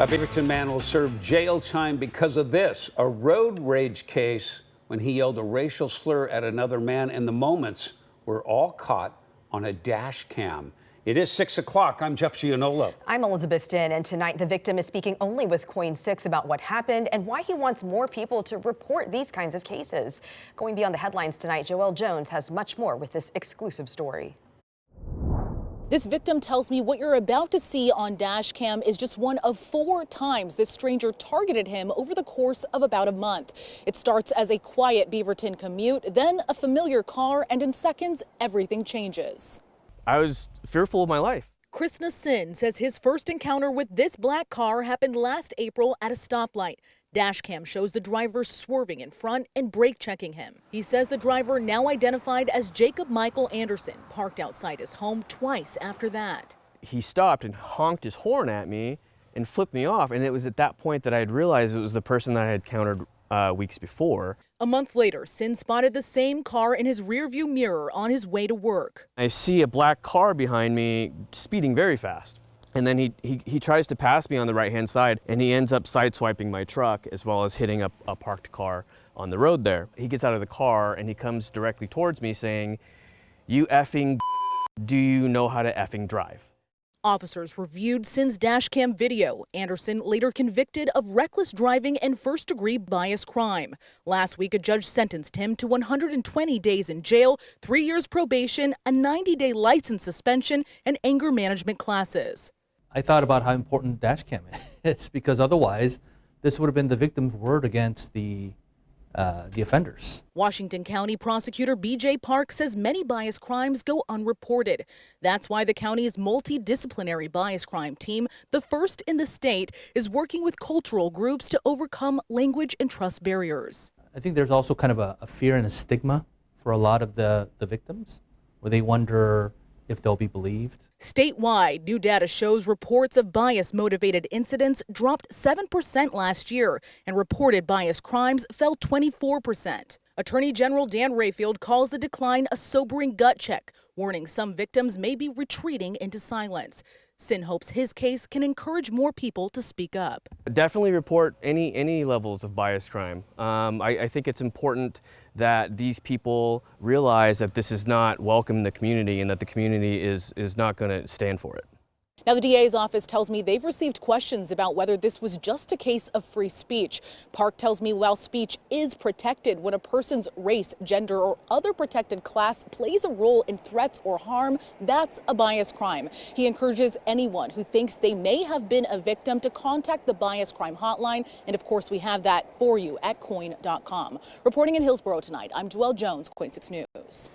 A Beaverton man will serve jail time because of this, a road rage case when he yelled a racial slur at another man, and the moments were all caught on a dash cam. It is 6 o'clock. I'm Jeff Gianola. I'm Elizabeth Din, and tonight the victim is speaking only with KOIN 6 about what happened and why he wants more people to report these kinds of cases. Going beyond the headlines tonight, Joelle Jones has much more with this exclusive story. This victim tells me what you're about to see on dash cam is just one of 4 times this stranger targeted him over the course of about a month. It starts as a quiet Beaverton commute, then a familiar car, and in seconds, everything changes. I was fearful of my life. Krishna Sin says his first encounter with this black car happened last April at a stoplight. Dashcam shows the driver swerving in front and brake checking him. He says the driver, now identified as Jacob Michael Anderson, parked outside his home twice after that. He stopped and honked his horn at me and flipped me off, and it was at that point that I had realized it was the person that I had encountered weeks before. A month later, Sin spotted the same car in his rearview mirror on his way to work. I see a black car behind me speeding very fast. And then he tries to pass me on the right-hand side, and he ends up sideswiping my truck as well as hitting a parked car on the road there. He gets out of the car and he comes directly towards me saying, "You effing do you know how to effing drive?" Officers reviewed Sin's dashcam video. Anderson later convicted of reckless driving and first-degree bias crime. Last week, a judge sentenced him to 120 days in jail, 3 years probation, a 90-day license suspension, and anger management classes. I thought about how important dashcam is because otherwise this would have been the victim's word against the offenders. Washington County Prosecutor B.J. Park says many bias crimes go unreported. That's why the county's multidisciplinary bias crime team, the first in the state, is working with cultural groups to overcome language and trust barriers. I think there's also kind of a fear and a stigma for a lot of the victims, where they wonder if they'll be believed. Statewide, new data shows reports of bias-motivated incidents dropped 7% last year, and reported bias crimes fell 24%. Attorney General Dan Rayfield calls the decline a sobering gut check, warning some victims may be retreating into silence. Sin hopes his case can encourage more people to speak up. Definitely report any levels of bias crime. I think it's important that these people realize that this is not welcome in the community and that the community is not going to stand for it. Now, the DA's office tells me they've received questions about whether this was just a case of free speech. Park tells me while speech is protected, when a person's race, gender, or other protected class plays a role in threats or harm, that's a bias crime. He encourages anyone who thinks they may have been a victim to contact the bias crime hotline. And of course, we have that for you at KOIN.com. Reporting in Hillsborough tonight, I'm Joelle Jones, KOIN 6 News.